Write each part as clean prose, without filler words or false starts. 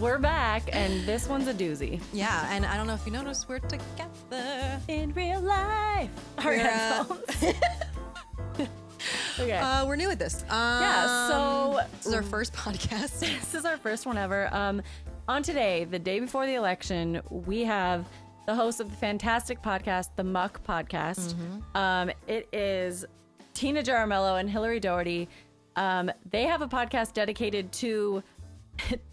we're back, and this one's a doozy. Yeah, and I don't know if you noticed, we're together in real life. Our headphones. Okay. We're new at this. So this is our first podcast. This is our first one ever. On today, the day before the election, we have the host of the fantastic podcast, the Muck Podcast. It is Tina Jaramillo and Hillary Dougherty. They have a podcast dedicated to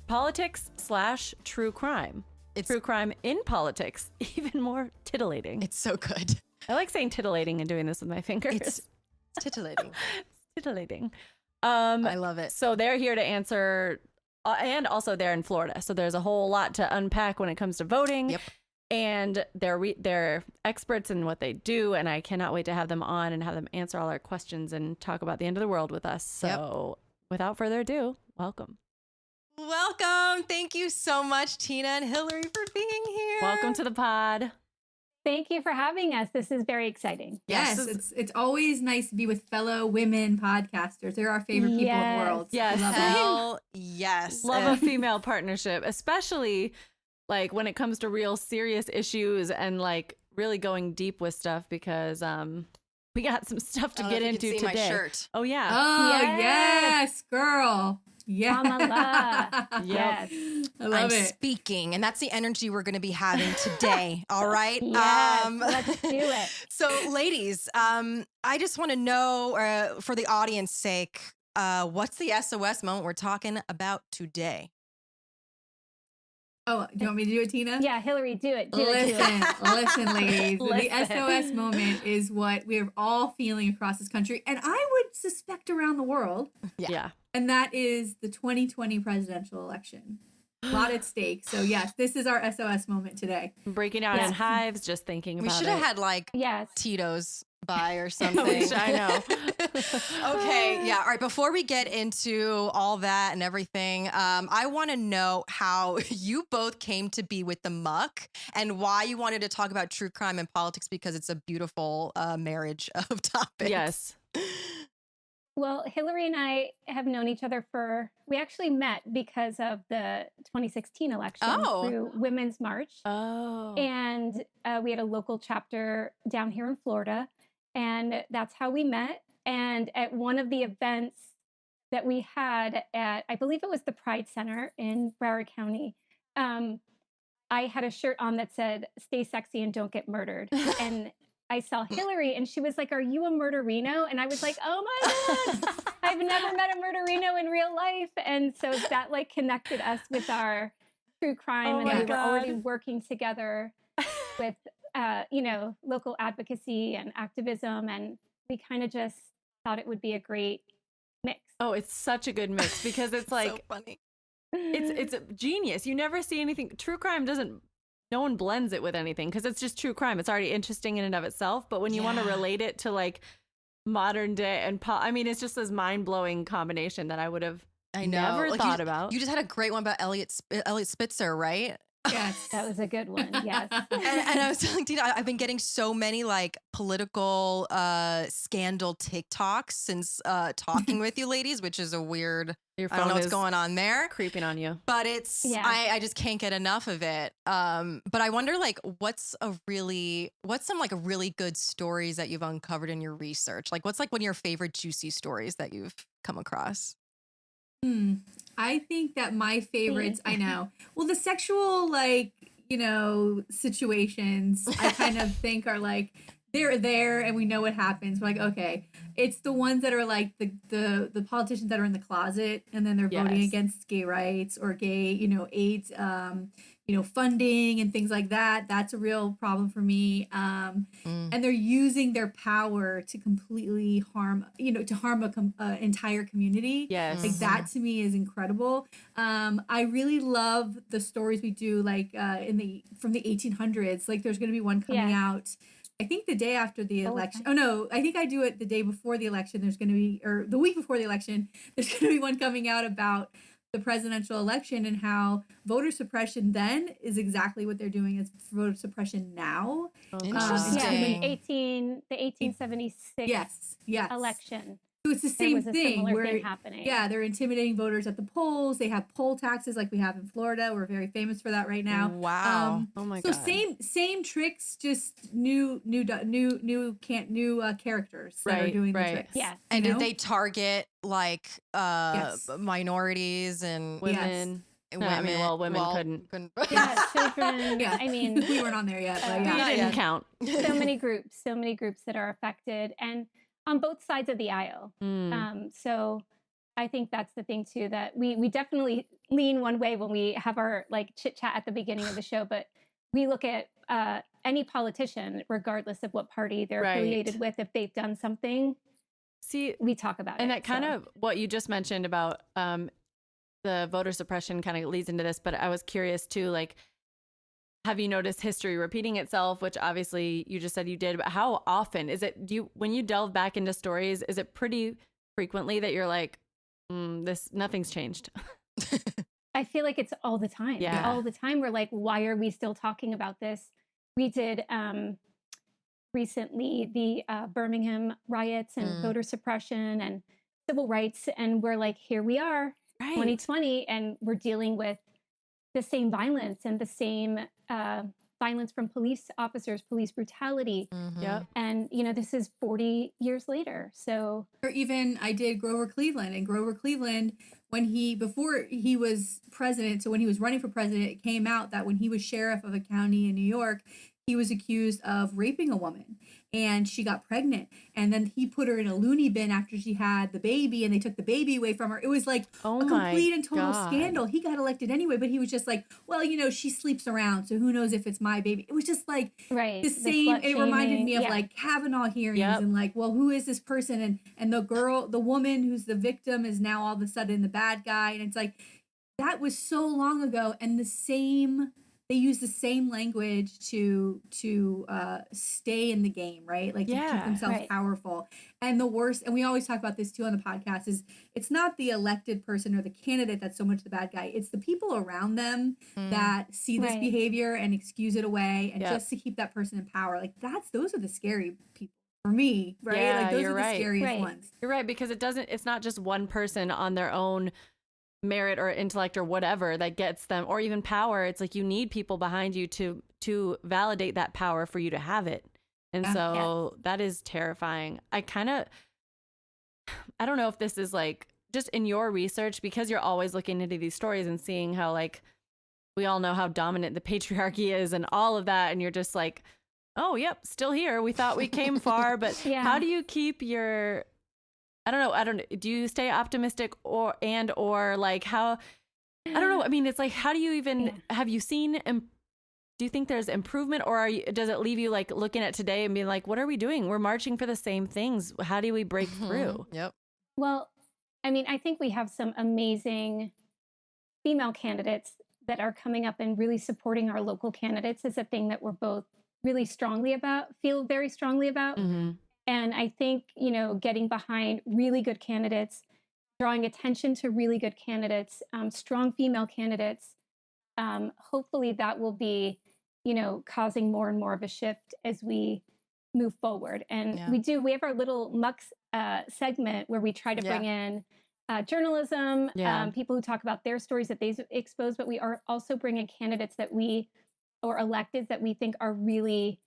politics / true crime. It's true crime in politics, even more tittillating. It's so good. I like saying titillating and doing this with my fingers. It's titillating. Titillating. I love it. So they're here to answer, and also they're in Florida. So there's a whole lot to unpack when it comes to voting. Yep. And they're experts in what they do, and I cannot wait to have them on and have them answer all our questions and talk about the end of the world with us. So without further ado, welcome. Welcome. Thank you so much, Tina and Hillary, for being here. Welcome to the pod. Thank you for having us. This is very exciting. Yes, it's always nice to be with fellow women podcasters. They're our favorite people in the world. Yes. Hell yes. Love a female partnership, especially like when it comes to real serious issues and like really going deep with stuff, because we got some stuff to get into today. My shirt. Oh yeah. Oh yes, girl. Yeah. Yes. I love it. Speaking, and that's the energy we're going to be having today. All right. Yes, let's do it. So, ladies, I just want to know, for the audience sake, what's the SOS moment we're talking about today? Oh, do you want me to do it, Tina? Yeah, Hillary, do it. Listen, ladies. Listen. The SOS moment is what we're all feeling across this country, and I would suspect around the world. Yeah. And that is the 2020 presidential election. A lot at stake. So yes, this is our SOS moment today. Breaking out in hives, just thinking about it. We should have had like Yes. Tito's by or something. I know. Okay, yeah. All right, before we get into all that and everything, I want to know how you both came to be with the Muck and why you wanted to talk about true crime and politics, because it's a beautiful marriage of topics. Yes. Well, Hillary and I have known each other we actually met because of the 2016 election through Women's March. Oh. And we had a local chapter down here in Florida, and that's how we met. And at one of the events that we had at, I believe it was the Pride Center in Broward County, I had a shirt on that said, "Stay sexy and don't get murdered." And I saw Hillary and she was like, "Are you a murderino?" And I was like, "Oh my God, I've never met a murderino in real life." And so that like connected us with our true crime, and we were already working together with, local advocacy and activism. And we kind of just thought it would be a great mix. Oh, it's such a good mix, because it's like, so funny. It's a genius. You never see anything. True crime no one blends it with anything, because it's just true crime. It's already interesting in and of itself. But when you want to relate it to like modern day and it's just this mind blowing combination that I would have never thought about. You just had a great one about Elliot Spitzer, right? Yes. That was a good one. Yes. And I was telling Tina, I've been getting so many like political scandal TikToks since talking with you ladies, which is a weird, Your phone I don't know what's is going on there. creeping on you. But it's, I just can't get enough of it. But I wonder like, what's some like really good stories that you've uncovered in your research? Like what's like one of your favorite juicy stories that you've come across? I think that my favorites, I know. Well, the sexual, situations, I kind of think are like, they're there and we know what happens. We're like, okay, it's the ones that are like the politicians that are in the closet and then they're voting against gay rights or gay, AIDS, funding and things like that. That's a real problem for me. And they're using their power to completely harm, to harm a entire community. Yes. Like that to me is incredible. I really love the stories we do, like from the 1800s. Like there's going to be one coming out, I think the day after the election. Oh no, I think I do it the day before the election. There's going to be, or the week before the election, there's going to be one coming out about the presidential election and how voter suppression then is exactly what they're doing as voter suppression now. Interesting. The 1876 yes. election. So it's the same thing where happening. Yeah, they're intimidating voters at the polls. They have poll taxes like we have in Florida. We're very famous for that right now. Wow. Oh my God. So same tricks, just new characters that are doing the tricks. Yeah. And did they target like Yes. minorities and women? women? I mean, well, women couldn't. Yeah, children. Yeah. I mean, we weren't on there yet, but You yeah. didn't count. so many groups that are affected, and on both sides of the aisle. So I think that's the thing too, that we definitely lean one way when we have our like chit chat at the beginning of the show, but we look at any politician, regardless of what party they're affiliated with, if they've done something. See, we talk about it. And that kind of what you just mentioned about the voter suppression kind of leads into this, but I was curious too, like, have you noticed history repeating itself, which obviously you just said you did, but how often is it, when you delve back into stories, is it pretty frequently that you're like, nothing's changed? I feel like it's all the time. Yeah. All the time. We're like, why are we still talking about this? We did recently the Birmingham riots and voter suppression and civil rights. And we're like, here we are, 2020, and we're dealing with the same violence and the same violence from police officers, police brutality. Yep. And, this is 40 years later. So, or even I did Grover Cleveland, and Grover Cleveland, before he was president, so when he was running for president, it came out that when he was sheriff of a county in New York, he was accused of raping a woman, and she got pregnant, and then he put her in a loony bin after she had the baby, and they took the baby away from her. It was like a complete and total scandal. He got elected anyway, but he was just like, well, she sleeps around, so who knows if it's my baby. It was just like the same. It reminded me of like Kavanaugh hearings and like, well, who is this person? And the woman who's the victim is now all of a sudden the bad guy, and it's like that was so long ago, and they use the same language to stay in the game, right? Like to keep themselves powerful. And the worst, and we always talk about this too on the podcast, is it's not the elected person or the candidate that's so much the bad guy. It's the people around them that see this behavior and excuse it away, and just to keep that person in power. Like those are the scary people for me, right? Yeah, like those you're are the scariest right. ones. You're right, because it's not just one person on their own merit or intellect or whatever that gets them, or even power. It's like you need people behind you to validate that power for you to have it. And so that is terrifying. I don't know if this is like just in your research, because you're always looking into these stories and seeing how, like, we all know how dominant the patriarchy is and all of that, and you're just like, oh yep, still here, we thought we came far. But how do you keep your, I don't know. Do you stay optimistic or like how, I don't know. I mean, it's like, how do you even, have you seen, do you think there's improvement, or does it leave you like looking at today and being like, what are we doing? We're marching for the same things. How do we break through? Yep. Well, I mean, I think we have some amazing female candidates that are coming up and really supporting our local candidates is a thing that we're both really feel very strongly about. And I think, getting behind really good candidates, drawing attention to really good candidates, strong female candidates, hopefully that will be, causing more and more of a shift as we move forward. And we have our little Muck segment where we try to bring in journalism, people who talk about their stories that they expose, but we are also bringing candidates or electeds that we think are really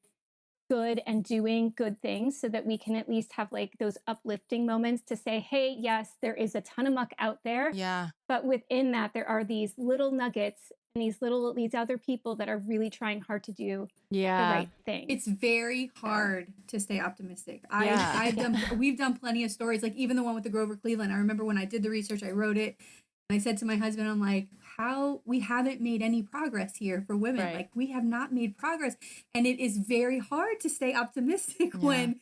good and doing good things, so that we can at least have like those uplifting moments to say, hey, yes, there is a ton of muck out there. Yeah. But within that, there are these little nuggets and these other people that are really trying hard to do the right thing. It's very hard to stay optimistic. We've done plenty of stories, like even the one with the Grover Cleveland. I remember when I did the research, I wrote it, and I said to my husband, I'm like, we haven't made any progress here for women. Like we have not made progress. And it is very hard to stay optimistic when,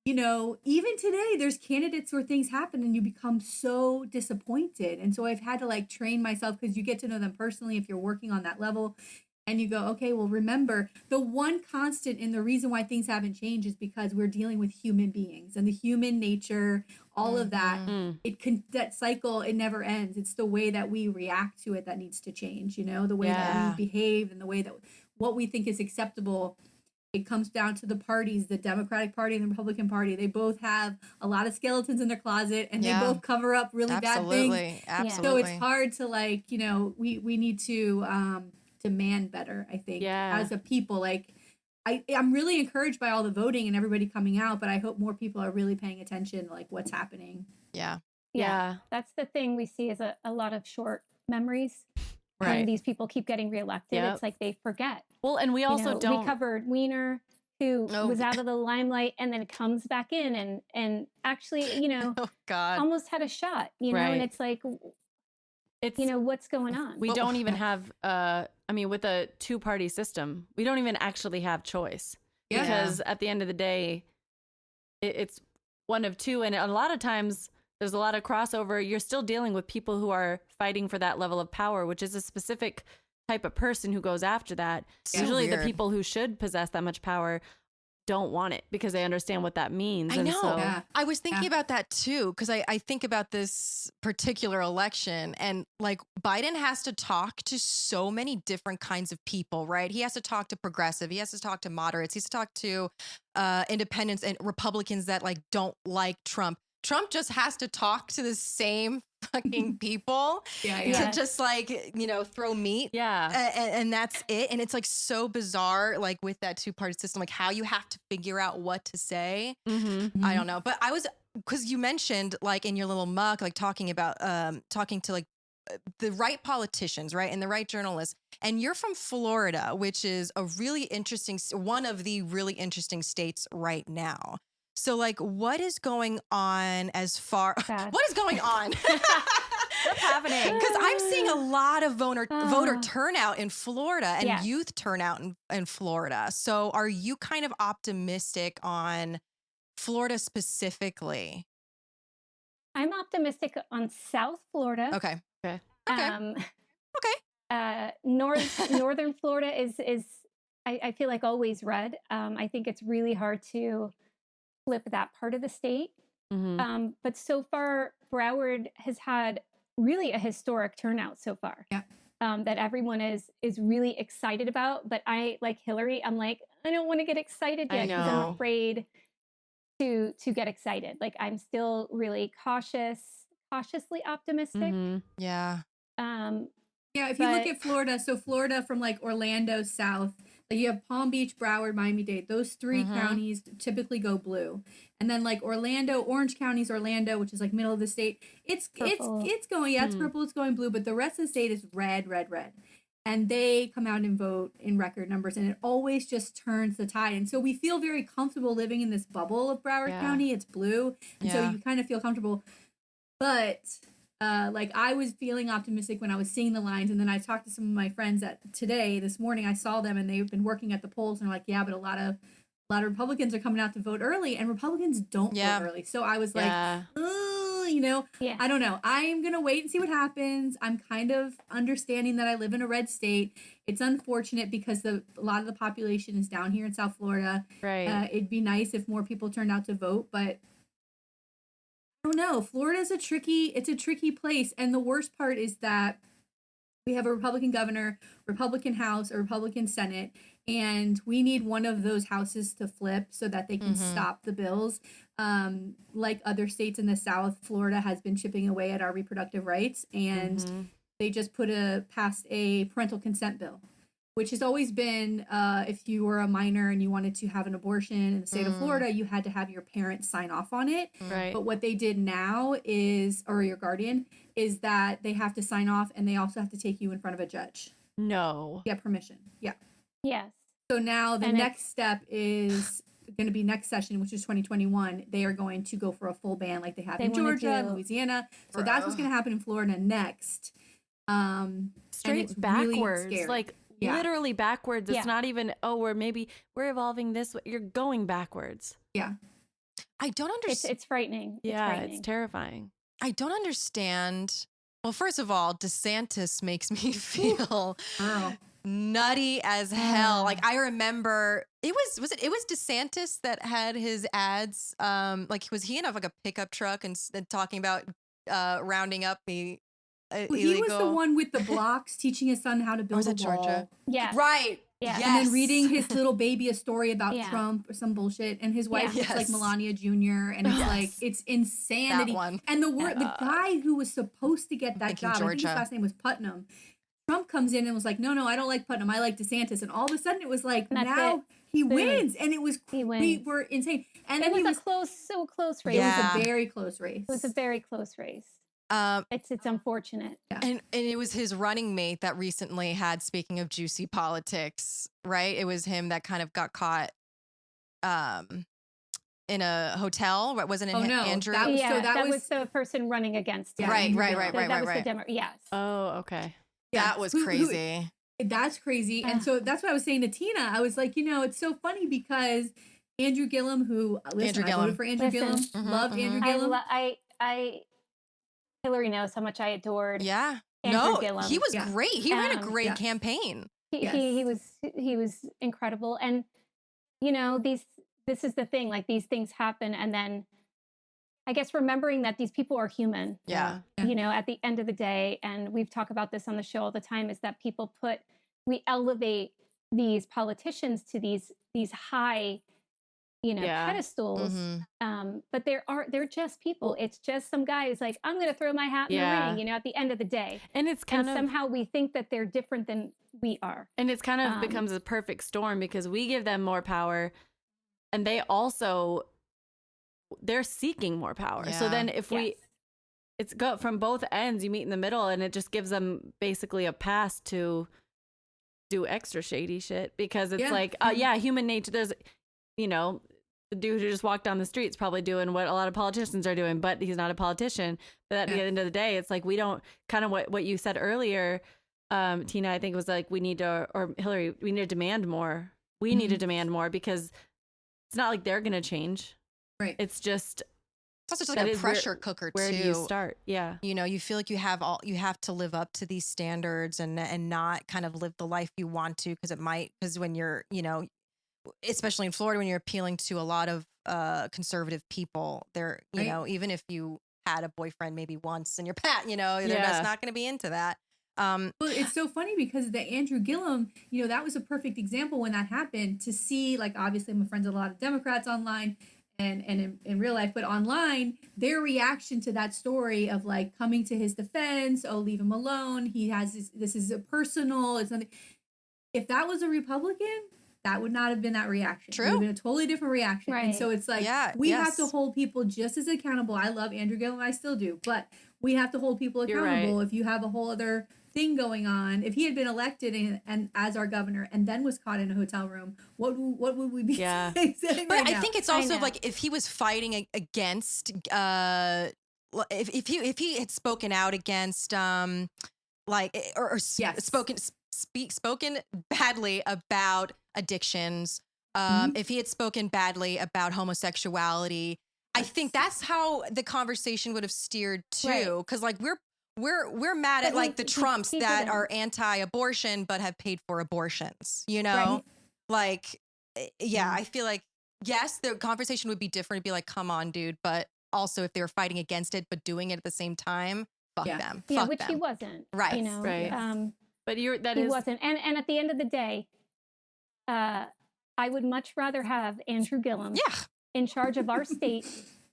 even today there's candidates where things happen and you become so disappointed. And so I've had to like train myself, because you get to know them personally if you're working on that level. And you go, okay, well, remember, the one constant in the reason why things haven't changed is because we're dealing with human beings and the human nature, all of that. That cycle, it never ends. It's the way that we react to it that needs to change, the way that we behave and the way that what we think is acceptable. it comes down to the parties, the Democratic Party and the Republican Party. They both have a lot of skeletons in their closet, and they both cover up really bad things. Absolutely. So it's hard to like, you know, we need to demand better, I think, as a people. Like, I'm really encouraged by all the voting and everybody coming out, but I hope more people are really paying attention to like what's happening. Yeah. That's the thing we see is a lot of short memories. Right. And these people keep getting reelected. It's like they forget. Well, and we also We covered Wiener, who was out of the limelight and then comes back in and actually, you know, almost had a shot, you know, and it's like, you know, what's going on? We don't even have, I mean, with a two-party system, we don't even actually have choice. Because at the end of the day, it's one of two. And a lot of times there's a lot of crossover. You're still dealing with people who are fighting for that level of power, which is a specific type of person who goes after that. Usually the people who should possess that much power don't want it because they understand what that means. I know. I was thinking about that too, because I think about this particular election, and like Biden has to talk to so many different kinds of people, right? He has to talk to progressive, he has to talk to moderates, he has to talk to independents and Republicans that like don't like Trump. Trump just has to talk to the same fucking people to just like, you know, throw meat. And that's it. And it's like so bizarre, like with that two-party system, like how you have to figure out what to say. I don't know. But I was, because you mentioned like in your little muck, like talking about, talking to like the right politicians, right? And the right journalists. And you're from Florida, which is a really interesting, one of the really interesting states right now. So like, what is going on what is going on? What's happening? Because I'm seeing a lot of voter turnout in Florida and youth turnout in Florida. So are you kind of optimistic on Florida specifically? I'm optimistic on South Florida. Okay. Northern Florida is I feel like always red. I think it's really hard to flip that part of the state. But so far, Broward has had really a historic turnout so far. That everyone is really excited about. But I, like Hillary, I'm like, I don't want to get excited yet because I'm afraid to get excited. Like I'm still really cautiously optimistic. If you look at Florida, so Florida from like Orlando south, like you have Palm Beach, Broward, Miami-Dade. Those three counties typically go blue. And then like Orlando, Orange County's Orlando, which is like middle of the state. It's going, it's purple, it's going blue, but the rest of the state is red. And they come out and vote in record numbers, and it always just turns the tide. And so we feel very comfortable living in this bubble of Broward County. It's blue. And so you kind of feel comfortable. But like I was feeling optimistic when I was seeing the lines, and then I talked to some of my friends this morning I saw them and they've been working at the polls, and they're like, yeah, but a lot of Republicans are coming out to vote early, and Republicans don't vote early. So I was like, you know, I don't know. I'm going to wait and see what happens. I'm kind of understanding that I live in a red state. It's unfortunate because a lot of the population is down here in South Florida. Right. It'd be nice if more people turned out to vote, but I don't know. Florida's a tricky place. And the worst part is that we have a Republican governor, Republican House, a Republican Senate, and we need one of those houses to flip so that they can stop the bills. Like other states in the South, Florida has been chipping away at our reproductive rights, and they just passed a parental consent bill, which has always been if you were a minor and you wanted to have an abortion in the state of Florida, you had to have your parents sign off on it. Right. But what they did now or your guardian, is that they have to sign off, and they also have to take you in front of a judge. No. Get permission. Yeah. Yes. So now the next step is going to be next session, which is 2021. They are going to go for a full ban like they have in Georgia and Louisiana. So that's what's going to happen in Florida next. Straight backwards. Really like literally backwards. It's not even, we're evolving this way. You're going backwards. Yeah. I don't understand. It's frightening. It's terrifying. I don't understand. Well, first of all, DeSantis makes me feel nutty as hell. Like I remember it was DeSantis that had his ads. Like was he in like a pickup truck and talking about rounding up the illegal? He was the one with the blocks teaching his son how to build a wall. Georgia? Yeah. Right. Yeah. Yes. And then reading his little baby a story about Yeah. Trump or some bullshit, and his wife looks like Yes. Melania Jr. And it's like it's insanity. That one. And the guy who was supposed to get that job, I think his Georgia. last name was Putnam. Trump comes in and was like, no, I don't like Putnam. I like DeSantis. And all of a sudden it was like, That's now it. he Boom. wins. And it was, He we wins. were insane. And It then was so close race. it Yeah. was a very close race. It was a very close race. It's unfortunate. And it was his running mate that recently had, speaking of juicy politics, right? It was him that kind of got caught in a hotel. Wasn't it Andrew? That was, that was the person running against him. Right. That was the Democrat. Yes. Oh, okay. That was crazy. That's crazy. And so that's what I was saying to Tina. I was like, it's so funny because Andrew Gillum, who I voted for Andrew Gillum, loved Andrew Gillum. I Hillary knows how much I adored. Yeah. Andrew Gillum. He was great. He ran a great yeah. campaign. He was incredible. And this is the thing, like these things happen, and then I guess remembering that these people are human. Yeah. At the end of the day, and we've talked about this on the show all the time, is that we elevate these politicians to these high, pedestals. But they're just people. It's just some guy who's like, I'm going to throw my hat in the ring, at the end of the day. And it's somehow we think that they're different than we are. And it's kind of becomes a perfect storm because we give them more power and they're seeking more power. Yeah. So then if it's go from both ends, you meet in the middle, and it just gives them basically a pass to do extra shady shit because it's human nature. There's, the dude who just walked down the street's probably doing what a lot of politicians are doing, but he's not a politician. But at the end of the day, it's like, we don't kind of what you said earlier, Tina, I think it was like, or Hillary, we need to demand more. We need to demand more because it's not like they're going to change. Right. It's just, it's also just like a pressure cooker where too. Where do you start? Yeah. You feel like you have to live up to these standards and not kind of live the life you want to, because when you're, especially in Florida, when you're appealing to a lot of conservative people, they're, even if you had a boyfriend maybe once in your past, they're just not going to be into that. Well, it's so funny because the Andrew Gillum, that was a perfect example when that happened, to see, like, obviously I'm friends with a lot of Democrats online and in real life, but online, their reaction to that story of like coming to his defense, leave him alone. He has this is a personal, it's nothing. If that was a Republican, that would not have been that reaction. True. It would have been a totally different reaction. Right. And so it's like, we have to hold people just as accountable. I love Andrew Gillum, I still do, but we have to hold people accountable. If you have a whole other thing going on, if he had been elected and as our governor and then was caught in a hotel room, what would we be saying? But I think it's also like, if he was fighting against if he had spoken out against spoken badly about addictions, if he had spoken badly about homosexuality, I think that's how the conversation would have steered too. Because like we're mad at like the Trumps that are anti-abortion but have paid for abortions, Right. Like, I feel like, yes, the conversation would be different. It'd be like, come on, dude. But also if they were fighting against it but doing it at the same time, fuck them. Yeah, fuck which them. he wasn't. Right. Right. But he wasn't. And at the end of the day, I would much rather have Andrew Gillum in charge of our state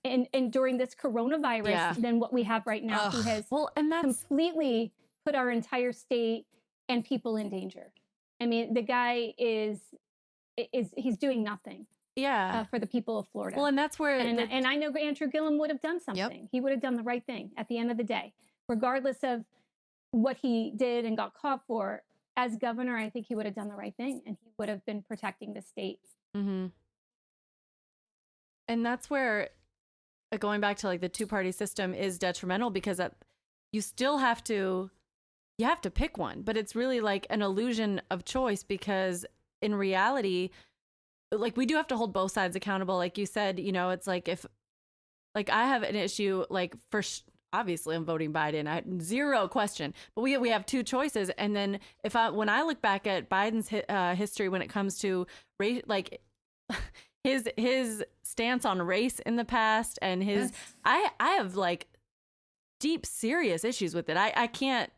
and during this coronavirus than what we have right now, who has completely put our entire state and people in danger. I mean, the guy he's doing nothing. For the people of Florida. Well, and that's where, and I know Andrew Gillum would have done something. Yep. He would have done the right thing at the end of the day, regardless of what he did and got caught for. As governor, I think he would have done the right thing, and he would have been protecting the state. Mm-hmm. And that's where, going back to like the two-party system is detrimental, because you still have to pick one, but it's really like an illusion of choice, because in reality, like, we do have to hold both sides accountable. Like you said, it's like, if like I have an issue, like obviously I'm voting Biden, zero question, but we have two choices. And then when I look back at Biden's history when it comes to race, like his stance on race in the past, and I have like deep, serious issues with it. I can't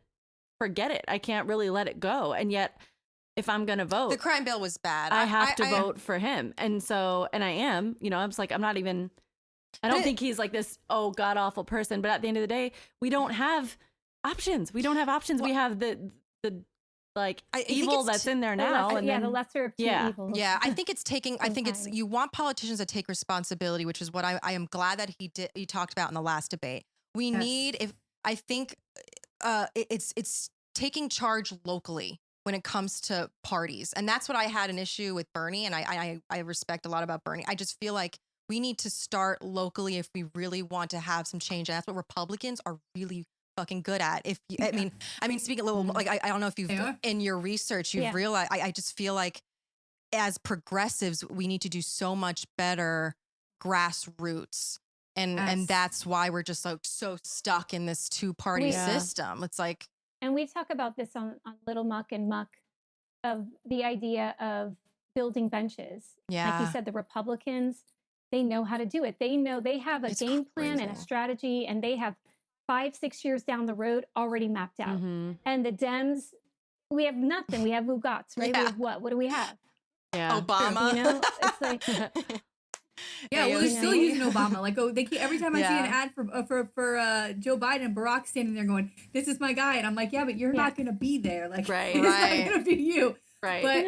forget it. I can't really let it go. And yet if I'm going to vote, The crime bill was bad. I have to vote for him. And so, and I am, I'm just like, I don't think he's like this, god awful person. But at the end of the day, we don't have options. We have the like evil that's in there now. The lesser of two evils. Yeah, I think you want politicians to take responsibility, which is what I am glad that he talked about in the last debate. We need, it's taking charge locally when it comes to parties. And that's what I had an issue with Bernie. And I respect a lot about Bernie. I just feel like we need to start locally if we really want to have some change. And that's what Republicans are really fucking good at. I mean, speaking a little, like, I don't know if you've, in your research, you've realized, I just feel like as progressives, we need to do so much better grassroots. And that's why we're just so stuck in this two-party system. It's like, and we talk about this on Little Muck and Muck, of the idea of building benches. Yeah. Like you said, the Republicans, they know how to do it. They know they have a game plan and a strategy, and they have 5-6 years down the road already mapped out. Mm-hmm. And the Dems, we have nothing. We have Ugats, right? Yeah. We have what? What do we have? Yeah. Obama. It's like... Yeah, well, they're still using Obama. Like, they keep, every time I see an ad for Joe Biden, Barack standing there going, "This is my guy," and I'm like, "Yeah, but you're not going to be there. Like, it's not going to be you." Right. But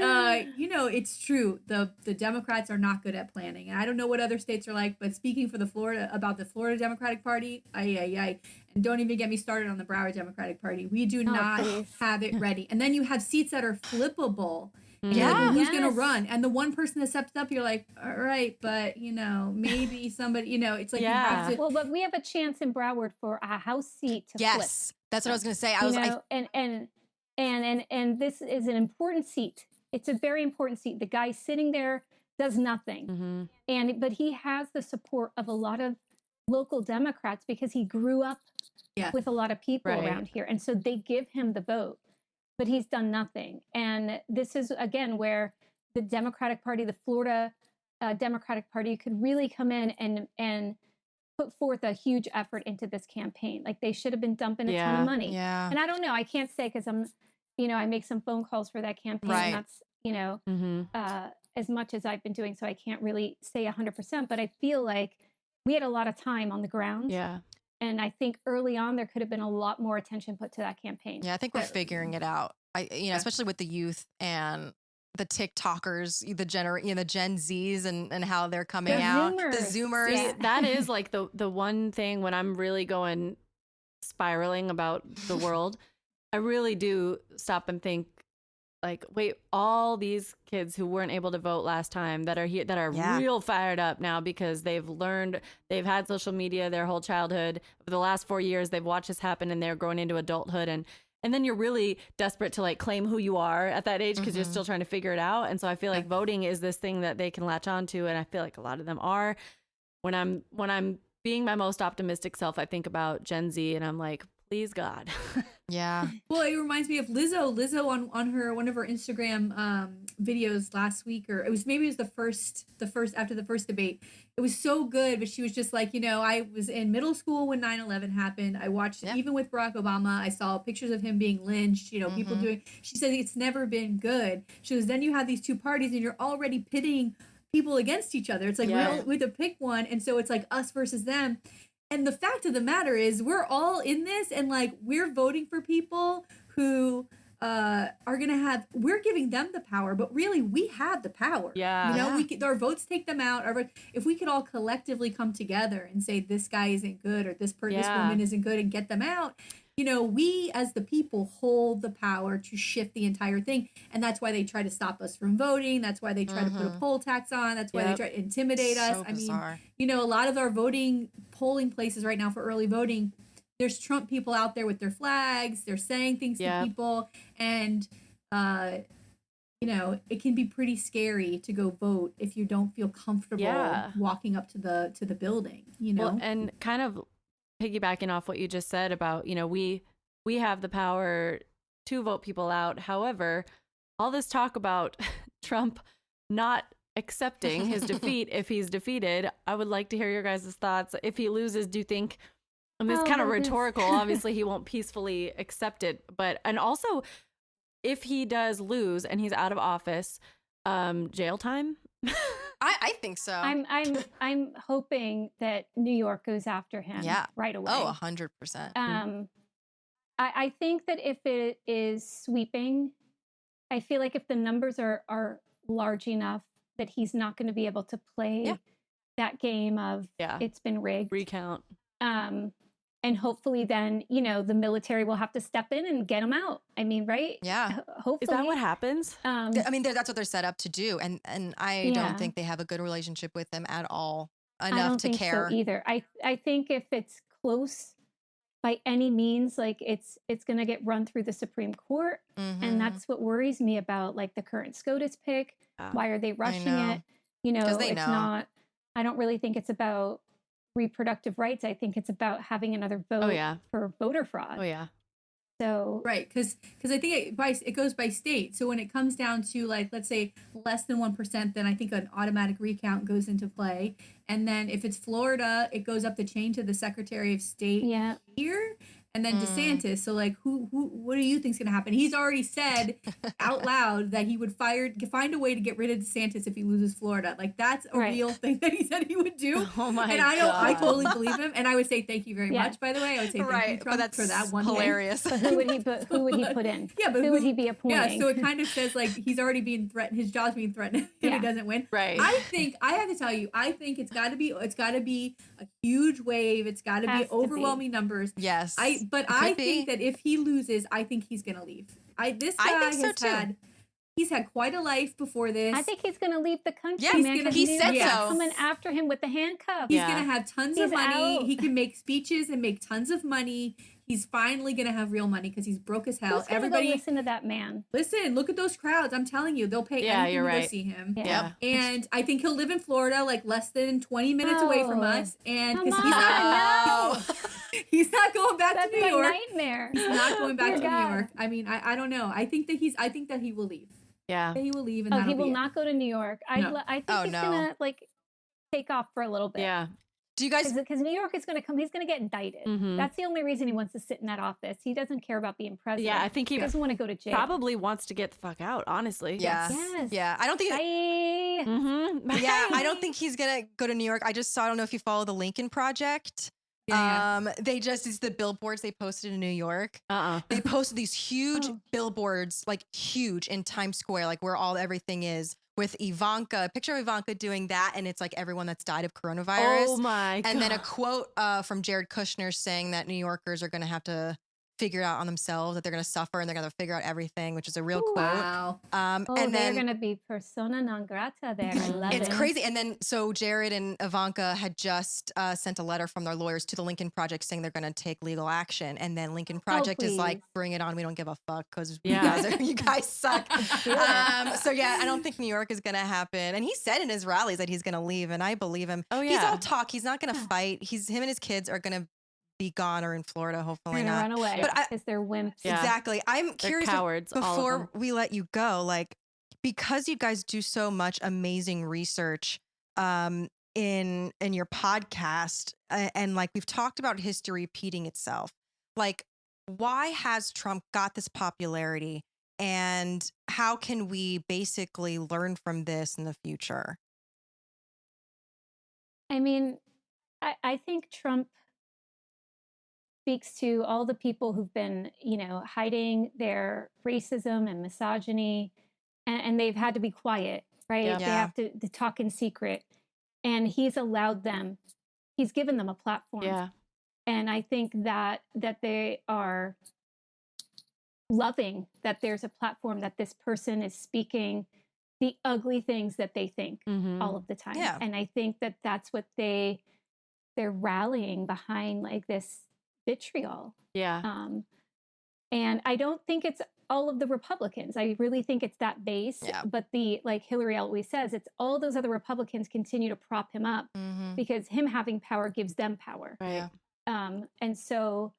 it's true. The Democrats are not good at planning, and I don't know what other states are like. But speaking for the Florida Democratic Party, and don't even get me started on the Broward Democratic Party. We do not have it ready. And then you have seats that are flippable. And you're like, well, who's going to run? And the one person that steps up, you're like, all right, but, maybe somebody, it's like you have to. Well, but we have a chance in Broward for a House seat to flip. Yes, that's what I was going to say. And this is an important seat. It's a very important seat. The guy sitting there does nothing. Mm-hmm. But he has the support of a lot of local Democrats because he grew up with a lot of people around here. And so they give him the vote. But he's done nothing. And this is, again, where the Democratic Party, the Florida Democratic Party, could really come in and put forth a huge effort into this campaign. Like, they should have been dumping a ton of money. Yeah. And I don't know. I can't say because I'm, I make some phone calls for that campaign. Right. And that's, as much as I've been doing. So I can't really say 100%. But I feel like we had a lot of time on the ground. Yeah. And I think early on, there could have been a lot more attention put to that campaign. Yeah, I think we're figuring it out. Especially with the youth and the TikTokers, the Gen Zs and how they're coming out. The Zoomers. See, that is like the one thing when I'm really going spiraling about the world, I really do stop and think, like, wait, all these kids who weren't able to vote last time that are here, that are real fired up now because they've had social media their whole childhood. For the last 4 years, they've watched this happen and they're growing into adulthood. And then you're really desperate to, like, claim who you are at that age because you're still trying to figure it out. And so I feel like voting is this thing that they can latch on to. And I feel like a lot of them are. When I'm being my most optimistic self, I think about Gen Z and I'm like, please God. Yeah. Well, it reminds me of Lizzo. Lizzo on her one of her Instagram videos last week, or it was the first after the first debate. It was so good, but she was just like, I was in middle school when 9/11 happened. I watched even with Barack Obama. I saw pictures of him being lynched. People doing. She said it's never been good. She goes, then you have these two parties, and you're already pitting people against each other. It's like we have to pick one, and so it's like us versus them. And the fact of the matter is we're all in this, and like we're voting for people who are gonna we're giving them the power, but really we have the power. Our votes take them out. If we could all collectively come together and say this guy isn't good or this woman isn't good and get them out, we as the people hold the power to shift the entire thing. And that's why they try to stop us from voting. That's why they try to put a poll tax on. That's why they try to intimidate us. Bizarre. I mean, a lot of our polling places right now for early voting, there's Trump people out there with their flags. They're saying things to people. And, it can be pretty scary to go vote if you don't feel comfortable walking up to the building, Well, and kind of piggybacking off what you just said about, we have the power to vote people out. However, all this talk about Trump not accepting his defeat if he's defeated, I would like to hear your guys' thoughts. If he loses, do you think, and this is kind of rhetorical, obviously he won't peacefully accept it, and also if he does lose and he's out of office, jail time. I think so. I'm hoping that New York goes after him right away. Oh, 100%. I think that if it is sweeping, I feel like if the numbers are large enough that he's not going to be able to play that game of it's been rigged. Recount. And hopefully then, the military will have to step in and get him out. I mean, right? Yeah. Hopefully. Is that what happens? I mean, that's what they're set up to do. And I don't think they have a good relationship with him at all enough to care. So either. I think if it's close by any means, like it's going to get run through the Supreme Court. And that's what worries me about like the current SCOTUS pick. Why are they rushing it? It's not, I don't really think it's about reproductive rights. I think it's about having another vote for voter fraud. Oh yeah. So right, because I think it goes by state. So when it comes down to like, let's say less than 1%, then I think an automatic recount goes into play. And then if it's Florida, it goes up the chain to the Secretary of State here, and then DeSantis. So like, what do you think's going to happen? He's already said out loud that he would find a way to get rid of DeSantis if he loses Florida. Like that's a real thing that he said he would do. Oh my God. I totally believe him. And I would say thank you very much. By the way, I would say thank you, Trump, that's for that one hilarious. But who would he put in? Yeah, but who would he be appointing? Yeah, so it kind of says like he's already being threatened. His job's being threatened if he doesn't win. Right. I have to tell you, I think it's got to be a huge wave. It's got to be overwhelming numbers. Yes. I think that if he loses, I think he's going to leave. This guy he's had quite a life before this. I think he's going to leave the country. Yeah, he said so. Coming after him with the handcuffs. He's going to have tons of money. He can make speeches and make tons of money. He's finally going to have real money because he's broke as hell. Everybody listen to that man. Listen, look at those crowds. I'm telling you, they'll pay anything to go see him. Yeah. And I think he'll live in Florida, like less than 20 minutes away from us. And he's not going back to New York. Nightmare. He's not going back to New York. I mean, I don't know. I think that he will leave. Yeah. He will leave, and he will not go to New York. I think he's gonna like take off for a little bit. Yeah. Do you guys? Because New York is going to come. He's going to get indicted. That's the only reason he wants to sit in that office. He doesn't care about being president. Yeah, I think he doesn't want to go to jail. Probably wants to get the fuck out. Honestly. Yeah. Yes. Yeah. I don't think. Bye. Yeah, I don't think he's gonna go to New York. I just saw. I don't know if you follow the Lincoln Project. It's the billboards they posted in New York. They posted these huge billboards, like huge in Times Square, like where everything is, with Ivanka, a picture of Ivanka doing that, and it's like everyone that's died of coronavirus. Oh my God. And then a quote from Jared Kushner saying that New Yorkers are going to have to figure out on themselves, that they're going to suffer and they're going to figure out everything, which is a real quote. Wow. And they're then going to be persona non grata there. I love it. It's crazy. And then so Jared and Ivanka had just sent a letter from their lawyers to the Lincoln Project saying they're going to take legal action. And then Lincoln Project is like, bring it on. We don't give a fuck because you guys suck. So I don't think New York is going to happen. And he said in his rallies that he's going to leave, and I believe him. Oh yeah. He's all talk. He's not going to fight. Him and his kids are going to be gone or in Florida, hopefully not. Run away because they're wimps. Yeah. Exactly. I'm curious, cowards, before we let you go, like, because you guys do so much amazing research in your podcast, and like we've talked about history repeating itself, like, why has Trump got this popularity, and how can we basically learn from this in the future? I mean, I think Trump speaks to all the people who've been, hiding their racism and misogyny, and they've had to be quiet, right? Yeah. They have to talk in secret, and he's allowed them. He's given them a platform. Yeah. And I think that they are loving that there's a platform, that this person is speaking the ugly things that they think all of the time. Yeah. And I think that that's what they're rallying behind, like this vitriol. Yeah. And I don't think it's all of the Republicans. I really think it's that base. Yeah. But like Hillary always says, it's all those other Republicans continue to prop him up because him having power gives them power. Right. And so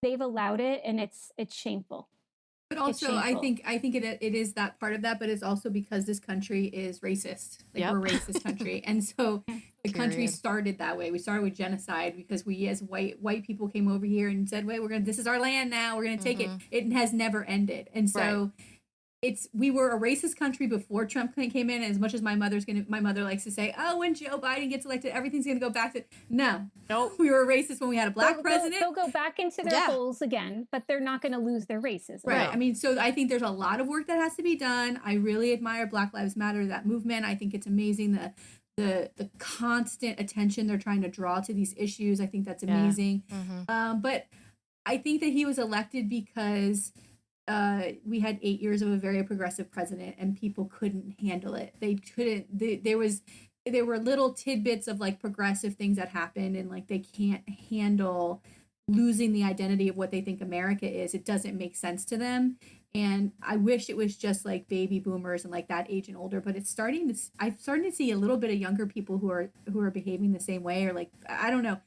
they've allowed it, and it's shameful. But also, I think it is that part of that, but it's also because this country is racist. Like, we're a racist country. And so the country started that way. We started with genocide because we as white people came over here and said, wait, this is our land now. We're going to take it. It has never ended. And so we were a racist country before Trump came in. As much as my mother likes to say, oh, when Joe Biden gets elected, everything's going to go back to, no. Nope. We were racist when we had a black president. They'll go back into their holes again, but they're not going to lose their racism. Right. No. I mean, so I think there's a lot of work that has to be done. I really admire Black Lives Matter, that movement. I think it's amazing the constant attention they're trying to draw to these issues. I think that's amazing. But I think that he was elected because we had 8 years of a very progressive president, and people couldn't handle it. They couldn't. There were little tidbits of like progressive things that happened, and like they can't handle losing the identity of what they think America is. It doesn't make sense to them. And I wish it was just like baby boomers and like that age and older, but it's I'm starting to see a little bit of younger people who are behaving the same way, or like, I don't know.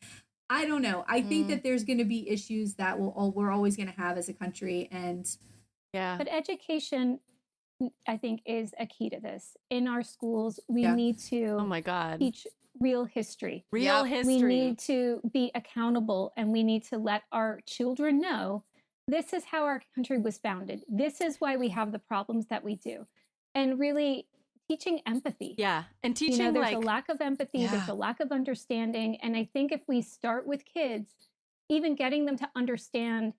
I think that there's going to be issues that we're always going to have as a country. And but education, I think, is a key to this. In our schools, we need to teach real history. History. We need to be accountable, and we need to let our children know this is how our country was founded. This is why we have the problems that we do. And really teaching empathy. Yeah. And teaching there's a lack of empathy, there's a lack of understanding. And I think if we start with kids, even getting them to understand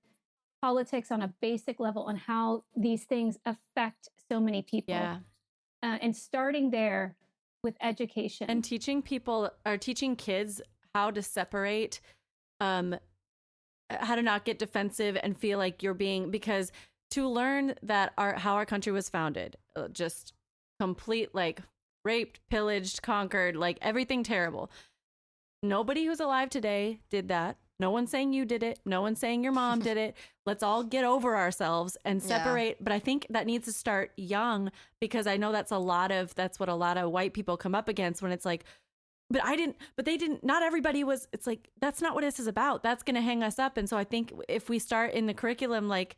politics on a basic level and how these things affect so many people. And starting there with education. And teaching kids how to separate, how to not get defensive and feel like you're being, because to learn that how our country was founded, just complete, like raped, pillaged, conquered, like everything terrible. Nobody who's alive today did that. No one's saying you did it. No one's saying your mom did it. Let's all get over ourselves and separate. But I think that needs to start young, because I know that's what a lot of white people come up against when it's like, but they didn't, not everybody was, it's like, that's not what this is about. That's going to hang us up. And so I think if we start in the curriculum, like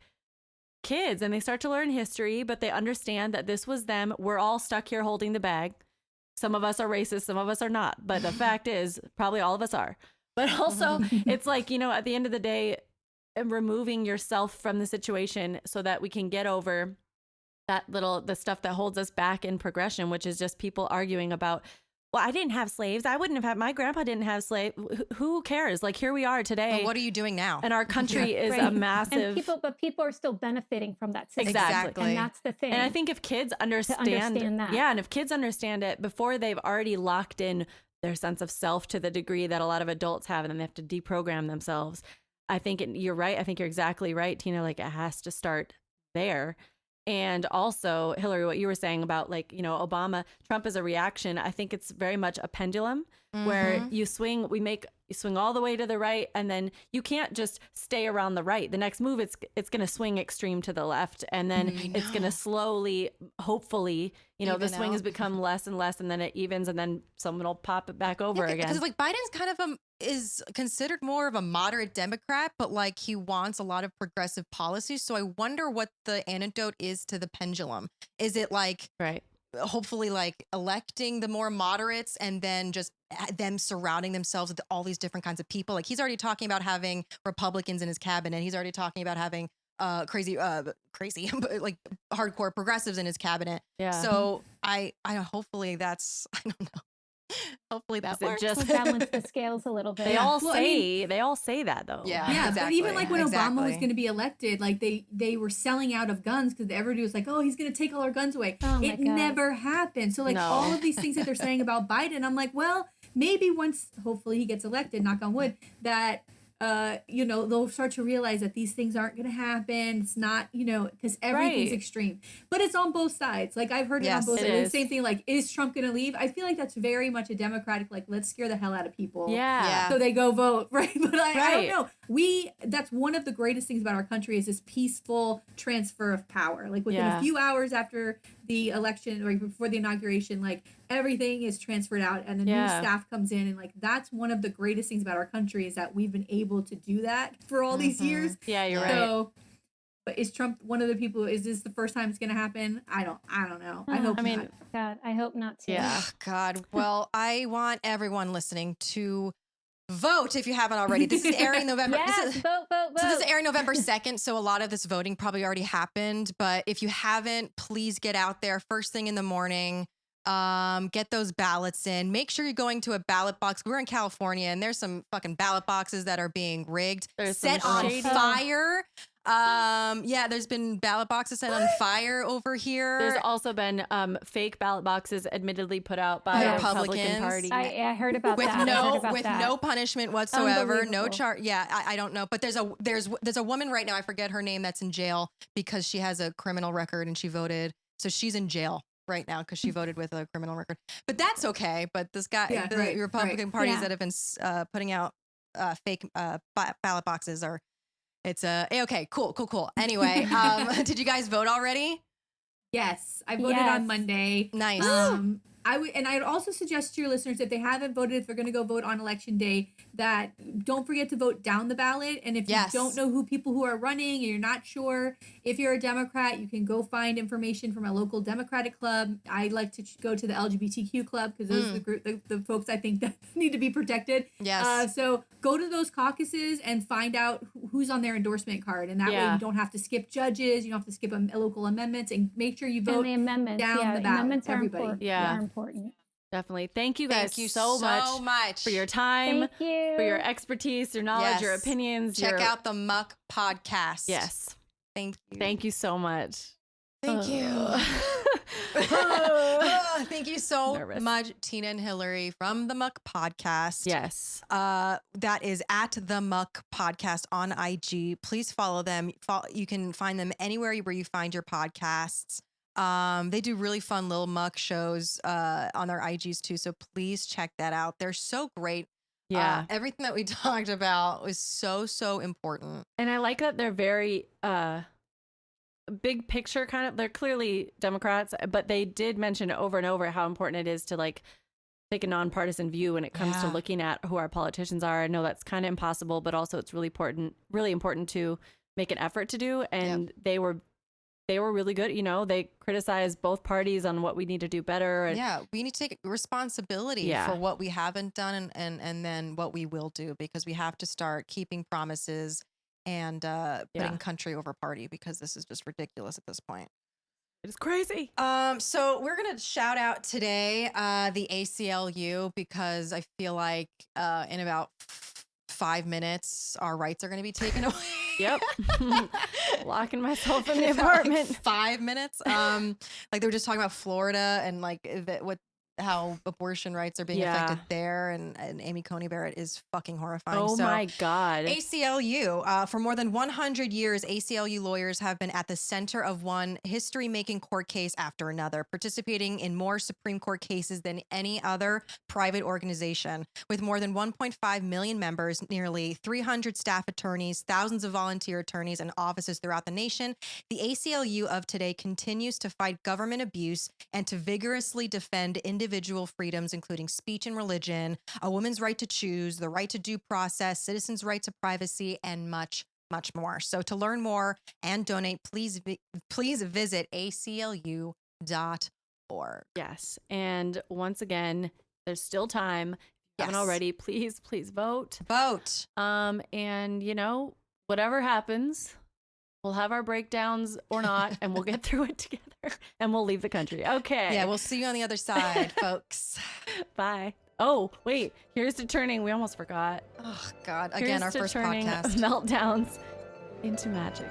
kids, and they start to learn history, but they understand that this was them. We're all stuck here holding the bag. Some of us are racist, some of us are not. But the fact is, probably all of us are. But also, it's like, at the end of the day, removing yourself from the situation so that we can get over the stuff that holds us back in progression, which is just people arguing about, well, I didn't have slaves. I wouldn't have had, my grandpa didn't have slaves. Who cares? Like, here we are today. Well, what are you doing now? And our country is a massive. And people are still benefiting from that system. Exactly. And that's the thing. And I think if kids understand that. Yeah. And if kids understand it before they've already locked in their sense of self to the degree that a lot of adults have, and then they have to deprogram themselves. I think you're right. I think you're exactly right, Tina. Like, it has to start there. And also, Hillary, what you were saying about, like, Trump is a reaction. I think it's very much a pendulum where you swing all the way to the right, and then you can't just stay around the right. The next move, it's going to swing extreme to the left, and then it's going to slowly, hopefully, the swing has become less and less, and then it evens, and then someone will pop it back over again. Because like Biden's kind of is considered more of a moderate Democrat, but like he wants a lot of progressive policies. So I wonder what the antidote is to the pendulum. Is it like hopefully like electing the more moderates and then just them surrounding themselves with all these different kinds of people? Like, he's already talking about having Republicans in his cabinet. He's already talking about having crazy but like hardcore progressives in his cabinet. Yeah. So I hopefully that's, I don't know. Hopefully that works. Just balance the scales a little bit. They all say that though. Yeah, exactly. But even like when Obama was going to be elected, like they were selling out of guns because everybody was like, oh, he's going to take all our guns away. It never happened. So like all of these things that they're saying about Biden, I'm like, well, maybe once, hopefully he gets elected, knock on wood, that they'll start to realize that these things aren't going to happen. It's not, because everything's extreme. But it's on both sides. Like, I've heard it on both sides. The same thing, like, is Trump going to leave? I feel like that's very much a Democratic, like, let's scare the hell out of people. Yeah. So they go vote, right? But I don't know. That's one of the greatest things about our country is this peaceful transfer of power. Like, within a few hours after the election or before the inauguration, like, everything is transferred out and the new staff comes in, and like that's one of the greatest things about our country is that we've been able to do that for all these years. Yeah, you're right. But is Trump one of the people? Is this the first time it's going to happen? I don't know. I hope. Not. God, I hope not too. Yeah. God. Well, I want everyone listening to Vote if you haven't already. This is airing November. Yes, vote. So this is airing November 2nd, so a lot of this voting probably already happened. But if you haven't, please get out there first thing in the morning. Get those ballots in. Make sure you're going to a ballot box. We're in California, and there's some fucking ballot boxes that are being rigged, set on fire. There's been ballot boxes set on fire over here. There's also been fake ballot boxes admittely put out by the Republican Party. I heard about with that. With no punishment whatsoever, no charge. Yeah, I don't know, but there's a woman right now, I forget her name, that's in jail because she has a criminal record and she voted, so she's in jail right now because she voted with a criminal record. But that's okay. But this guy, the Republican parties that have been putting out fake ballot boxes are. It's okay. Cool. Anyway, did you guys vote already? Yes, I voted on Monday. Nice. I'd also suggest to your listeners, if they haven't voted, if they're going to go vote on election day, that don't forget to vote down the ballot. And if you don't know who people who are running and you're not sure if you're a Democrat, you can go find information from a local Democratic club. I like to go to the LGBTQ club because those are the folks I think that need to be protected. Yes. So go to those caucuses and find out who's on their endorsement card. And that way you don't have to skip judges. You don't have to skip local amendments, and make sure you vote and the amendments, down the ballot. Amendments are everybody. Important. Definitely. Thank you guys so much for your time, Thank you. for your expertise, your knowledge, your opinions. Check out the Muck Podcast. Yes. Thank you. Thank you so much. Thank you. Thank you so much, Tina and Hillary from the Muck Podcast. Yes. That is at the Muck Podcast on IG. Please follow them. You can find them anywhere where you find your podcasts. They do really fun little muck shows on their IGs too, so please check that out. They're so great. Yeah. Everything that we talked about was so important. And I like that they're very big picture kind of. They're clearly Democrats, but they did mention over and over how important it is to like take a nonpartisan view when it comes to looking at who our politicians are. I know that's kind of impossible, but also it's really important to make an effort to do. And they were really good. You know, they criticized both parties on what we need to do better. And we need to take responsibility for what we haven't done and then what we will do, because we have to start keeping promises and putting country over party, because this is just ridiculous at this point. It is crazy. So we're going to shout out today the ACLU, because I feel like in about 5 minutes, our rights are going to be taken away. Yep. Locking myself in the apartment. Like 5 minutes. Like they were just talking about Florida and like how abortion rights are being affected there, and Amy Coney Barrett is fucking horrifying. Oh my God. ACLU, for more than 100 years, ACLU lawyers have been at the center of one history-making court case after another, participating in more Supreme Court cases than any other private organization. With more than 1.5 million members, nearly 300 staff attorneys, thousands of volunteer attorneys, and offices throughout the nation, the ACLU of today continues to fight government abuse and to vigorously defend individual freedoms, including speech and religion, a woman's right to choose, the right to due process, citizens' right to privacy, and much, much more. So to learn more and donate, please visit aclu.org. Yes. And once again, there's still time. If you haven't already, please vote. Vote. And you know, whatever happens, we'll have our breakdowns or not, and we'll get through it together, and we'll leave the country. Okay. Yeah, we'll see you on the other side, folks. Bye. Oh, wait. Here's to turning. We almost forgot. Oh, God. Again, our first podcast. Meltdowns into magic.